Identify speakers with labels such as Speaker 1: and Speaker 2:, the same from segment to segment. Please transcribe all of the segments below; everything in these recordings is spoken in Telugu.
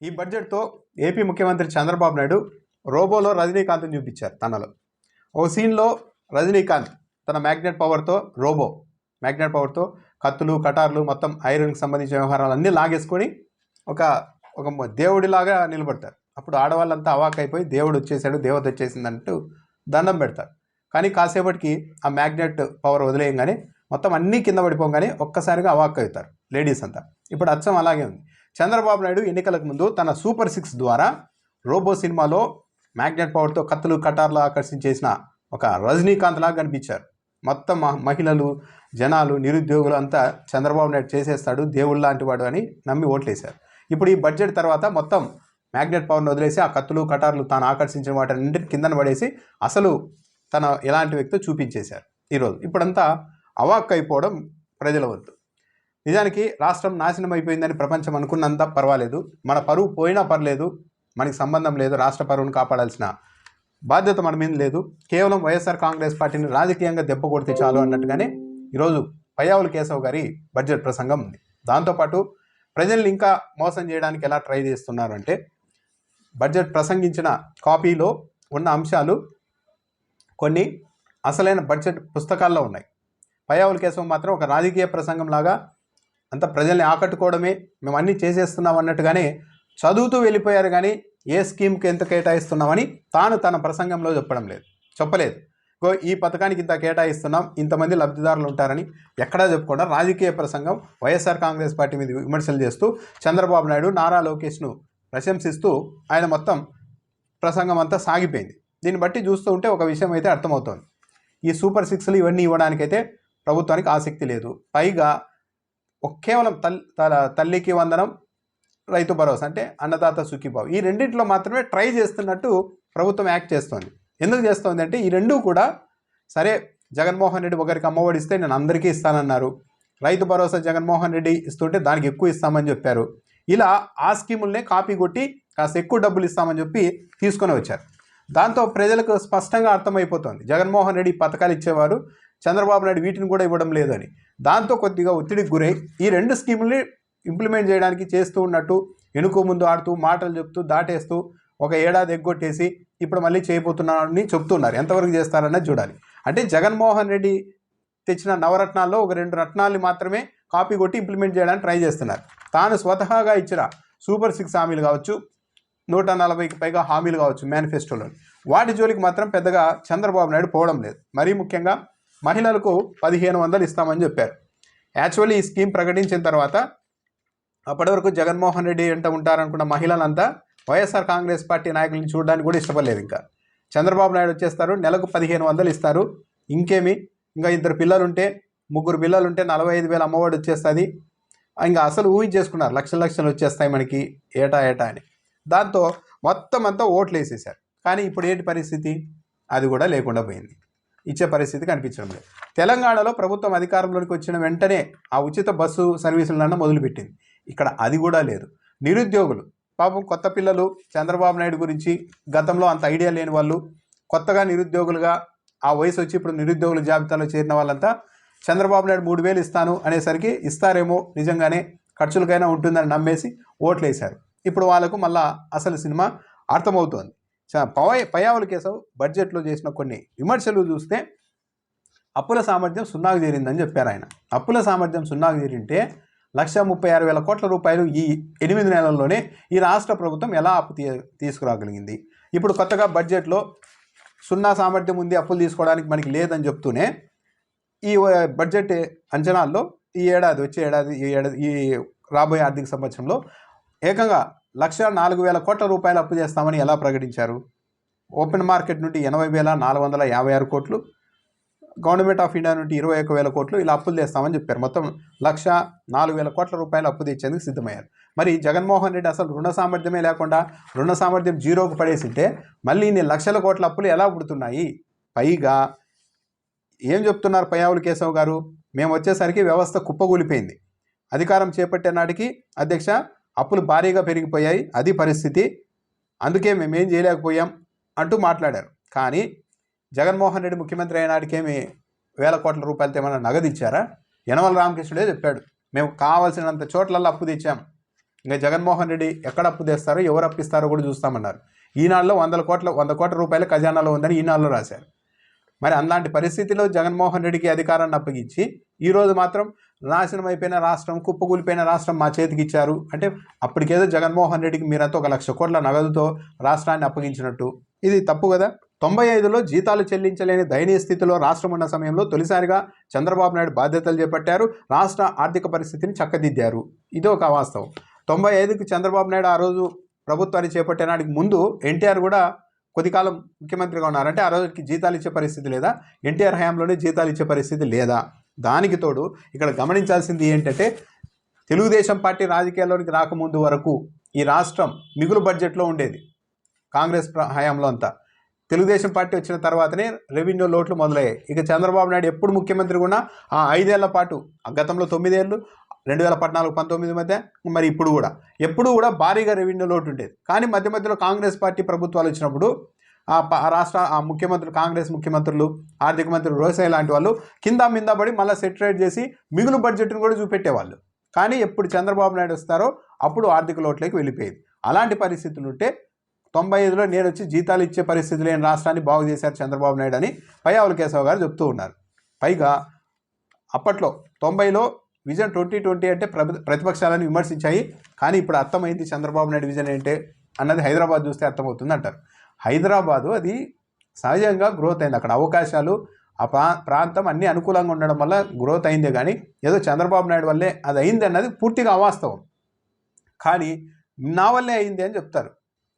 Speaker 1: ఈ బడ్జెట్తో ఏపీ ముఖ్యమంత్రి చంద్రబాబు నాయుడు రోబోలో రజనీకాంత్ని చూపించారు. తనలో ఓ సీన్లో రజనీకాంత్ తన మ్యాగ్నెట్ పవర్తో మ్యాగ్నెట్ పవర్తో కత్తులు కటార్లు మొత్తం ఐరన్కి సంబంధించిన వ్యవహారాలన్నీ లాగేసుకొని ఒక ఒక దేవుడిలాగా నిలబడతారు. అప్పుడు ఆడవాళ్ళంతా అవాక్ అయిపోయి దేవుడు వచ్చేసాడు, దేవత వచ్చేసిందంటూ దండం పెడతారు. కానీ కాసేపటికి ఆ మ్యాగ్నెట్ పవర్ వదిలేయంగానే మొత్తం అన్నీ కింద పడిపోగానే ఒక్కసారిగా అవాక్ అవుతారు లేడీస్ అంతా. ఇప్పుడు అచ్చం అలాగే ఉంది. చంద్రబాబు నాయుడు ఎన్నికలకు ముందు తన సూపర్ 6 ద్వారా రోబో సినిమాలో మ్యాగ్నెట్ పవర్తో కత్తులు కటార్లు ఆకర్షించేసిన ఒక రజనీకాంత్ లాగా కనిపించారు. మొత్తం మహిళలు, జనాలు, నిరుద్యోగులు అంతా చంద్రబాబు నాయుడు చేసేస్తాడు, దేవుడు లాంటి వాడు అని నమ్మి ఓట్లేశారు. ఇప్పుడు ఈ బడ్జెట్ తర్వాత మొత్తం మ్యాగ్నెట్ పవర్ను వదిలేసి ఆ కత్తులు కటార్లు తాను ఆకర్షించిన వాటిని కిందన పడేసి అసలు తన ఎలాంటి వ్యక్తితో చూపించేశారు ఈరోజు. ఇప్పుడంతా అవాక్ అయిపోవడం ప్రజల వద్దు. నిజానికి రాష్ట్రం నాశనం అయిపోయిందని ప్రపంచం అనుకున్నంత పర్వాలేదు, మన పరువు పోయినా పర్లేదు, మనకి సంబంధం లేదు, రాష్ట్ర పరువును కాపాడాల్సిన బాధ్యత మన మీద లేదు, కేవలం వైఎస్ఆర్ కాంగ్రెస్ పార్టీని రాజకీయంగా దెబ్బ కొడితే చాలు అన్నట్టుగానే ఈరోజు పయ్యావుల కేశవ్ గారి బడ్జెట్ ప్రసంగం ఉంది. దాంతోపాటు ప్రజల్ని ఇంకా మోసం చేయడానికి ఎలా ట్రై చేస్తున్నారు అంటే, బడ్జెట్ ప్రసంగించిన కాపీలో ఉన్న అంశాలు కొన్ని అసలైన బడ్జెట్ పుస్తకాల్లో ఉన్నాయి. పయ్యావుల కేశవ్ మాత్రం ఒక రాజకీయ ప్రసంగం లాగా అంత ప్రజల్ని ఆకట్టుకోవడమే, మేము అన్నీ చేసేస్తున్నాం అన్నట్టుగానే చదువుతూ వెళ్ళిపోయారు. కానీ ఏ స్కీమ్కి ఎంత కేటాయిస్తున్నామని తాను తన ప్రసంగంలో చెప్పలేదు. ఈ పథకానికి ఇంత కేటాయిస్తున్నాం, ఇంతమంది లబ్ధిదారులు ఉంటారని ఎక్కడా చెప్పకుండా రాజకీయ ప్రసంగం వైఎస్ఆర్ కాంగ్రెస్ పార్టీ మీద విమర్శలు చేస్తూ చంద్రబాబు నాయుడు, నారా లోకేష్ను ప్రశంసిస్తూ ఆయన మొత్తం ప్రసంగం అంతా సాగిపోయింది. దీన్ని బట్టి చూస్తూ ఉంటే ఒక విషయం అయితే అర్థమవుతోంది, ఈ సూపర్ 6లు ఇవన్నీ ఇవ్వడానికైతే ప్రభుత్వానికి ఆసక్తి లేదు. పైగా కేవలం తల్లికి వందనం, రైతు భరోసా అంటే అన్నదాత సుఖీభావ్, ఈ రెండింటిలో మాత్రమే ట్రై చేస్తున్నట్టు ప్రభుత్వం యాక్ట్ చేస్తోంది. ఎందుకు చేస్తోంది అంటే ఈ రెండూ కూడా సరే, జగన్మోహన్ రెడ్డి ఒకరికి అమ్మఒడి ఇస్తే నేను అందరికీ ఇస్తానన్నారు, రైతు భరోసా జగన్మోహన్ రెడ్డి ఇస్తుంటే దానికి ఎక్కువ ఇస్తామని చెప్పారు. ఇలా ఆ స్కీములనే కాపీ కొట్టి కాస్త ఎక్కువ డబ్బులు ఇస్తామని చెప్పి తీసుకొని వచ్చారు. దాంతో ప్రజలకు స్పష్టంగా అర్థమైపోతుంది జగన్మోహన్ రెడ్డి పథకాలు ఇచ్చేవారు, చంద్రబాబు నాయుడు వీటిని కూడా ఇవ్వడం లేదని. దాంతో కొద్దిగా ఒత్తిడికి గురై ఈ రెండు స్కీముల్ని ఇంప్లిమెంట్ చేయడానికి చేస్తూ ఉన్నట్టు వెనుక ముందు ఆడుతూ మాటలు చెప్తూ దాటేస్తూ ఒక ఏడాది ఎగ్గొట్టేసి ఇప్పుడు మళ్ళీ చేయబోతున్నారని చెప్తున్నారు. ఎంతవరకు చేస్తారన్నది చూడాలి. అంటే జగన్మోహన్ రెడ్డి తెచ్చిన నవరత్నాల్లో ఒక 2 రత్నాల్ని మాత్రమే కాపీ కొట్టి ఇంప్లిమెంట్ చేయడానికి ట్రై చేస్తున్నారు. తాను స్వతహాగా ఇచ్చిన సూపర్ 6 హామీలు కావచ్చు, 140కి పైగా హామీలు కావచ్చు మేనిఫెస్టోలో, వాటి జోలికి మాత్రం పెద్దగా చంద్రబాబు నాయుడు పోవడం లేదు. మరీ ముఖ్యంగా మహిళలకు 1500 ఇస్తామని చెప్పారు. యాక్చువల్లీ ఈ స్కీమ్ ప్రకటించిన తర్వాత అప్పటి వరకు జగన్మోహన్ రెడ్డి వెంట ఉంటారనుకున్న మహిళలంతా వైఎస్ఆర్ కాంగ్రెస్ పార్టీ నాయకులను చూడడానికి కూడా ఇష్టపడలేదు. ఇంకా చంద్రబాబు నాయుడు వచ్చేస్తారు, నెలకు 1500 ఇస్తారు, ఇంకేమి, ఇంకా 2 పిల్లలుంటే 3 పిల్లలుంటే 45,000 అమ్మఒడి వచ్చేస్తుంది, ఇంకా అసలు ఊహించేసుకున్నారు లక్షలు వచ్చేస్తాయి మనకి ఏటా అని. దాంతో మొత్తం అంతా ఓట్లు వేసేశారు. కానీ ఇప్పుడు ఏంటి పరిస్థితి? అది కూడా లేకుండా పోయింది, ఇచ్చే పరిస్థితి కనిపించడం లేదు. తెలంగాణలో ప్రభుత్వం అధికారంలోకి వచ్చిన వెంటనే ఆ ఉచిత బస్సు సర్వీసులన్నా మొదలుపెట్టింది, ఇక్కడ అది కూడా లేదు. నిరుద్యోగులు పాపం, కొత్త పిల్లలు చంద్రబాబు నాయుడు గురించి గతంలో అంత ఐడియా లేని వాళ్ళు కొత్తగా నిరుద్యోగులుగా ఆ వయసు వచ్చి ఇప్పుడు నిరుద్యోగుల జాబితాలో చేరిన వాళ్ళంతా చంద్రబాబు నాయుడు 3000 ఇస్తాను అనేసరికి ఇస్తారేమో, నిజంగానే ఖర్చులకైనా ఉంటుందని నమ్మేసి ఓట్లు వేశారు. ఇప్పుడు వాళ్ళకు మళ్ళా అసలు సినిమా అర్థమవుతోంది. పయ్యావుల కేశవ్ బడ్జెట్లో చేసిన కొన్ని విమర్శలు చూస్తే అప్పుల సామర్థ్యం 0కి చేరిందని చెప్పారు ఆయన. అప్పుల సామర్థ్యం 0కి చేరింటే 136,000 కోట్ల రూపాయలు ఈ 8 నెలల్లోనే ఈ రాష్ట్ర ప్రభుత్వం ఎలా అప్పు తీసుకురాగలిగింది? ఇప్పుడు కొత్తగా బడ్జెట్లో 0 సామర్థ్యం ఉంది, అప్పులు తీసుకోవడానికి మనకి లేదని చెప్తూనే ఈ బడ్జెట్ అంచనాల్లో వచ్చే ఏడాది ఈ రాబోయే ఆర్థిక సంవత్సరంలో ఏకంగా 104,000 కోట్ల రూపాయలు అప్పు చేస్తామని ఎలా ప్రకటించారు? ఓపెన్ మార్కెట్ నుండి 80,456 కోట్లు, గవర్నమెంట్ ఆఫ్ ఇండియా నుండి 21,000 కోట్లు ఇలా అప్పులు చేస్తామని చెప్పారు. మొత్తం 104,000 కోట్ల రూపాయలు అప్పు తెచ్చేందుకు సిద్ధమయ్యారు. మరి జగన్మోహన్ రెడ్డి అసలు రుణ సామర్థ్యమే లేకుండా రుణ సామర్థ్యం 0కు పడేసింటే మళ్ళీ ఇన్ని లక్షల కోట్ల అప్పులు ఎలా పుడుతున్నాయి? పైగా ఏం చెప్తున్నారు పయ్యావుల కేశవ్ గారు? మేము వచ్చేసరికి వ్యవస్థ కుప్పగూలిపోయింది, అధికారం చేపట్టే నాటికి అధ్యక్ష అప్పులు భారీగా పెరిగిపోయాయి, అది పరిస్థితి, అందుకే మేమేం చేయలేకపోయాం అంటూ మాట్లాడారు. కానీ జగన్మోహన్ రెడ్డి ముఖ్యమంత్రి అయినాటికేమి 1,000 కోట్ల రూపాయలతో ఏమైనా నగదు ఇచ్చారా? యనమల రామకృష్ణుడే చెప్పాడు, మేము కావాల్సినంత చోట్లల్లో అప్పు తెచ్చాం, ఇంకా జగన్మోహన్ రెడ్డి ఎక్కడ అప్పు తెస్తారో ఎవరు అప్పిస్తారో కూడా చూస్తామన్నారు. ఈనాడులో 100 కోట్ల రూపాయల ఖజానాలో ఉందని ఈనాడులో రాశారు. మరి అలాంటి పరిస్థితిలో జగన్మోహన్ రెడ్డికి అధికారాన్ని అప్పగించి ఈరోజు మాత్రం నాశనం అయిపోయిన రాష్ట్రం, కుప్పకూలిపోయిన రాష్ట్రం మా చేతికి ఇచ్చారు అంటే అప్పటికేదో జగన్మోహన్ రెడ్డికి మీరంతా 1 లక్ష కోట్ల నగదుతో రాష్ట్రాన్ని అప్పగించినట్టు. ఇది తప్పు కదా. 95లో జీతాలు చెల్లించలేని దయనీయ స్థితిలో రాష్ట్రం ఉన్న సమయంలో తొలిసారిగా చంద్రబాబు నాయుడు బాధ్యతలు చేపట్టారు. రాష్ట్ర ఆర్థిక పరిస్థితిని చక్కదిద్దారు. ఇది ఒక వాస్తవం. 95కి చంద్రబాబు నాయుడు ఆ రోజు ప్రభుత్వాన్ని చేపట్టడానికి ముందు ఎన్టీఆర్ కూడా కొద్ది కాలం ముఖ్యమంత్రిగా ఉన్నారంటే ఆ రోజుకి జీతాలు ఇచ్చే పరిస్థితి లేదా? ఎన్టీఆర్ హయాంలోనే జీతాలు ఇచ్చే పరిస్థితి లేదా? దానికి తోడు ఇక్కడ గమనించాల్సింది ఏంటంటే తెలుగుదేశం పార్టీ రాజకీయాల్లోనికి రాకముందు వరకు ఈ రాష్ట్రం మిగులు బడ్జెట్లో ఉండేది. కాంగ్రెస్ హయాంలో అంతా తెలుగుదేశం పార్టీ వచ్చిన తర్వాతనే రెవెన్యూ లోట్లు మొదలయ్యాయి. ఇక చంద్రబాబు నాయుడు ఎప్పుడు ముఖ్యమంత్రి కూడా ఆ 5 ఏళ్ల పాటు, గతంలో 9 ఏళ్ళు 2014-19 మధ్య, మరి ఇప్పుడు కూడా ఎప్పుడు కూడా భారీగా రెవెన్యూ లోటు ఉండేది. కానీ మధ్య మధ్యలో కాంగ్రెస్ పార్టీ ప్రభుత్వాలు వచ్చినప్పుడు రాష్ట్ర ముఖ్యమంత్రులు, కాంగ్రెస్ ముఖ్యమంత్రులు, ఆర్థిక మంత్రి రోసయ్య లాంటి వాళ్ళు కింద మింద పడి మళ్ళీ సెటిలైట్ చేసి మిగులు బడ్జెట్ను కూడా చూపెట్టేవాళ్ళు. కానీ ఎప్పుడు చంద్రబాబు నాయుడు వస్తారో అప్పుడు ఆర్థిక లోట్లోకి వెళ్ళిపోయేది. అలాంటి పరిస్థితులు ఉంటే 95లో నేను వచ్చి జీతాలు ఇచ్చే పరిస్థితి లేని రాష్ట్రాన్ని బాగు చేశారు చంద్రబాబు నాయుడు అని పయ్యావుల కేశవ్ గారు చెప్తూ ఉన్నారు. పైగా అప్పట్లో 90లో విజన్ 2020 అంటే ప్రతిపక్షాలను విమర్శించాయి. కానీ ఇప్పుడు అర్థమైంది చంద్రబాబు నాయుడు విజన్ ఏంటే అన్నది హైదరాబాద్ చూస్తే అర్థమవుతుంది అంటారు. హైదరాబాదు అది సహజంగా గ్రోత్ అయింది. అక్కడ అవకాశాలు, ఆ ప్రాంతం అన్నీ అనుకూలంగా ఉండడం వల్ల గ్రోత్ అయిందే కానీ ఏదో చంద్రబాబు నాయుడు వల్లే అది అయింది అన్నది పూర్తిగా అవాస్తవం. కానీ నా వల్లే అయింది అని చెప్తారు.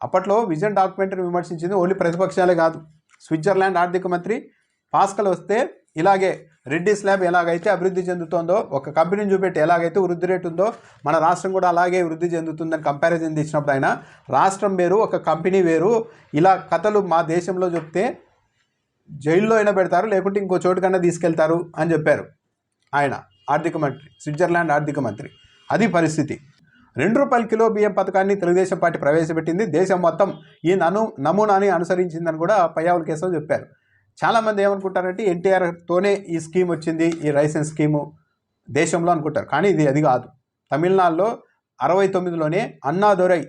Speaker 1: అప్పట్లో విజన్ డాక్యుమెంటరీ విమర్శించింది ఓన్లీ ప్రతిపక్షాలే కాదు. స్విట్జర్లాండ్ ఆర్థిక మంత్రి పాస్కల్ వస్తే ఇలాగే రెడ్డి స్లాబ్ ఎలాగైతే అభివృద్ధి చెందుతుందో, ఒక కంపెనీని చూపెట్టి ఎలాగైతే వృద్ధి రేటు ఉందో మన రాష్ట్రం కూడా అలాగే వృద్ధి చెందుతుందని కంపారిజన్ తీసినప్పుడు ఆయన రాష్ట్రం వేరు, ఒక కంపెనీ వేరు, ఇలా కథలు మా దేశంలో చెప్తే జైల్లో అయినా పెడతారు, లేకుంటే ఇంకో చోటు కన్నా తీసుకెళ్తారు అని చెప్పారు ఆయన ఆర్థిక మంత్రి, స్విట్జర్లాండ్ ఆర్థిక మంత్రి. అది పరిస్థితి. ₹2 కిలో బియ్యం పథకాన్ని తెలుగుదేశం పార్టీ ప్రవేశపెట్టింది. దేశం మొత్తం ఈ నమూనాని అనుసరించిందని కూడా పయ్యావుల కేశవ్ చెప్పారు. చాలామంది ఏమనుకుంటారంటే ఎన్టీఆర్తోనే ఈ స్కీమ్ వచ్చింది, ఈ రైసెన్స్ స్కీము దేశంలో అనుకుంటారు. కానీ అది కాదు. తమిళనాడులో 69లోనే అన్నాదొరై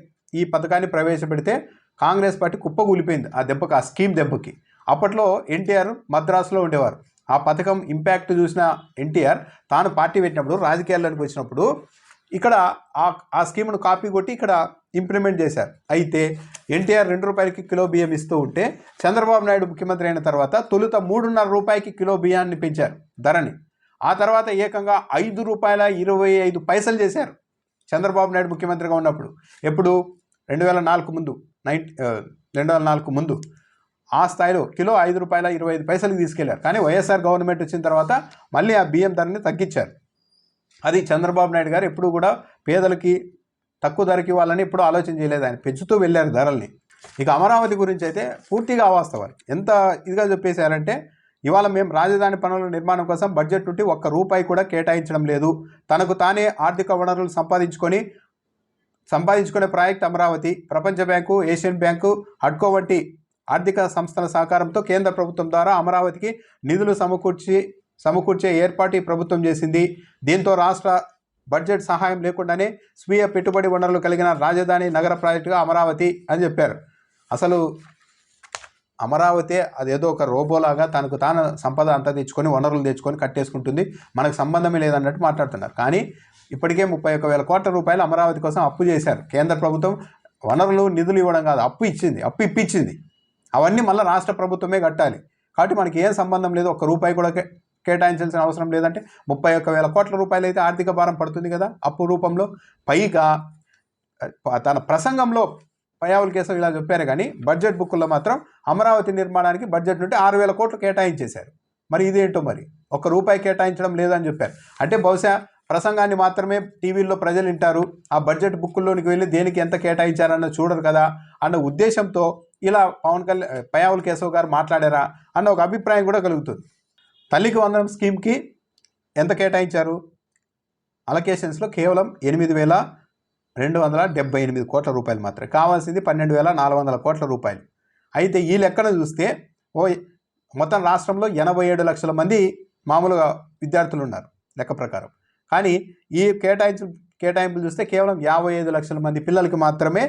Speaker 1: ఈ పథకాన్ని ప్రవేశపెడితే కాంగ్రెస్ పార్టీ కుప్పకూలిపోయింది ఆ దెబ్బకి, ఆ స్కీమ్ దెబ్బకి. అప్పట్లో ఎన్టీఆర్ మద్రాసులో ఉండేవారు. ఆ పథకం ఇంపాక్ట్ చూసిన ఎన్టీఆర్ తాను పార్టీ పెట్టినప్పుడు, రాజకీయాల్లోకి వచ్చినప్పుడు ఇక్కడ ఆ స్కీమ్ను కాపీ కొట్టి ఇక్కడ ఇంప్లిమెంట్ చేశారు. అయితే ఎన్టీఆర్ ₹2 కిలో బియ్యం ఇస్తూ ఉంటే చంద్రబాబు నాయుడు ముఖ్యమంత్రి అయిన తర్వాత తొలుత ₹3.5 కిలో బియ్యాన్ని పెంచారు ధరని. ఆ తర్వాత ఏకంగా ₹5.25 చేశారు చంద్రబాబు నాయుడు ముఖ్యమంత్రిగా ఉన్నప్పుడు. ఎప్పుడు 2004 ముందు 2004 ముందు ఆ స్థాయిలో కిలో ₹5.25 తీసుకెళ్లారు. కానీ వైఎస్ఆర్ గవర్నమెంట్ వచ్చిన తర్వాత మళ్ళీ ఆ బియ్యం ధరని తగ్గించారు. అది చంద్రబాబు నాయుడు గారు ఎప్పుడు కూడా పేదలకి తక్కువ ధరకి వాళ్ళని ఎప్పుడూ ఆలోచన చేయలేదు. ఆయన పెంచుతూ వెళ్ళారు ధరల్ని. ఇక అమరావతి గురించి అయితే పూర్తిగా అవాస్తవాలు. ఎంత ఇదిగా చెప్పేశారంటే ఇవాళ మేము రాజధాని పనుల నిర్మాణం కోసం బడ్జెట్ నుండి ₹1 కూడా కేటాయించడం లేదు. తనకు తానే ఆర్థిక వనరులు సంపాదించుకునే ప్రాజెక్ట్ అమరావతి. ప్రపంచ బ్యాంకు, ఏషియన్ బ్యాంకు, హడ్కో వంటి ఆర్థిక సంస్థల సహకారంతో కేంద్ర ప్రభుత్వం ద్వారా అమరావతికి నిధులు సమకూర్చే ఏర్పాటు ప్రభుత్వం చేసింది. దీంతో రాష్ట్ర బడ్జెట్ సహాయం లేకుండానే స్వీయ పెట్టుబడి వనరులు కలిగిన రాజధాని నగర ప్రాజెక్టుగా అమరావతి అని చెప్పారు. అసలు అమరావతి అదేదో ఒక రోబోలాగా తనకు తాను సంపద అంతా తెచ్చుకొని, వనరులు తెచ్చుకొని కట్టేసుకుంటుంది, మనకు సంబంధమే లేదన్నట్టు మాట్లాడుతున్నారు. కానీ ఇప్పటికే 31,000 కోట్ల రూపాయలు అమరావతి కోసం అప్పు చేశారు. కేంద్ర ప్రభుత్వం వనరులు, నిధులు ఇవ్వడం కాదు, అప్పు ఇప్పించింది. అవన్నీ మళ్ళీ రాష్ట్ర ప్రభుత్వమే కట్టాలి. కాబట్టి మనకి ఏం సంబంధం లేదు, ₹1 కూడా కేటాయించాల్సిన అవసరం లేదంటే 31,000 కోట్ల రూపాయలు అయితే ఆర్థిక భారం పడుతుంది కదా అప్పు రూపంలో. పైగా తన ప్రసంగంలో పయ్యావుల కేశవ్ ఇలా చెప్పారు. కానీ బడ్జెట్ బుక్కుల్లో మాత్రం అమరావతి నిర్మాణానికి బడ్జెట్ నుండి 6,000 కోట్లు కేటాయించేశారు. మరి ఇదేంటో, మరి ₹1 కేటాయించడం లేదని చెప్పారు. అంటే బహుశా ప్రసంగాన్ని మాత్రమే టీవీల్లో ప్రజలు వింటారు, ఆ బడ్జెట్ బుక్కుల్లోనికి వెళ్ళి దేనికి ఎంత కేటాయించారన్న చూడరు కదా అన్న ఉద్దేశంతో ఇలా పయ్యావుల కేశవ్ గారు మాట్లాడారా అన్న ఒక అభిప్రాయం కూడా కలుగుతుంది. తల్లికి వందనం స్కీమ్కి ఎంత కేటాయించారు? అలొకేషన్స్లో కేవలం 8,278 కోట్ల రూపాయలు మాత్రమే. కావాల్సింది 12,400 కోట్ల రూపాయలు. అయితే ఈ లెక్కను చూస్తే మొత్తం రాష్ట్రంలో 87 లక్షల మంది మామూలుగా విద్యార్థులు ఉన్నారు లెక్క ప్రకారం. కానీ ఈ కేటాయింపులు చూస్తే కేవలం 55 లక్షల మంది పిల్లలకి మాత్రమే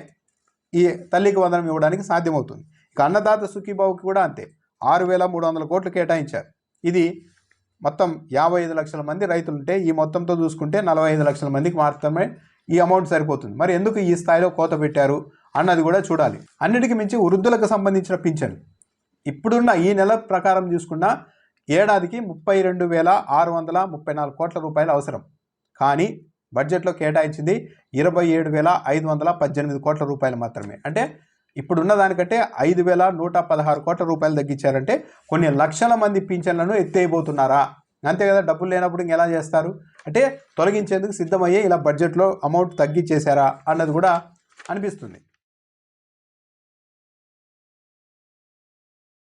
Speaker 1: ఈ తల్లికి వందనం ఇవ్వడానికి సాధ్యమవుతుంది. ఇక అన్నదాత సుఖీభావుకి కూడా అంతే, 6,300 కోట్లు కేటాయించారు. ఇది మొత్తం 55 లక్షల మంది రైతులుంటే ఈ మొత్తంతో చూసుకుంటే 45 లక్షల మందికి మాత్రమే ఈ అమౌంట్ సరిపోతుంది. మరి ఎందుకు ఈ స్థాయిలో కోత పెట్టారు అన్నది కూడా చూడాలి. అన్నిటికీ మించి వృద్ధులకు సంబంధించిన పింఛన్ ఇప్పుడున్న ఈ నెల ప్రకారం చూసుకున్న ఏడాదికి 32,634 కోట్ల రూపాయలు అవసరం. కానీ బడ్జెట్లో కేటాయించింది 27,518 కోట్ల రూపాయలు మాత్రమే. అంటే ఇప్పుడున్న దానికంటే 5,116 కోట్ల రూపాయలు తగ్గించారంటే కొన్ని లక్షల మంది పింఛన్లను ఎత్తేయబోతున్నారా? అంతే కదా, డబ్బులు లేనప్పుడు ఇంకెలా చేస్తారు? అంటే తొలగించేందుకు సిద్ధమయ్యే ఇలా బడ్జెట్లో అమౌంట్ తగ్గించేశారా అన్నది కూడా అనిపిస్తుంది.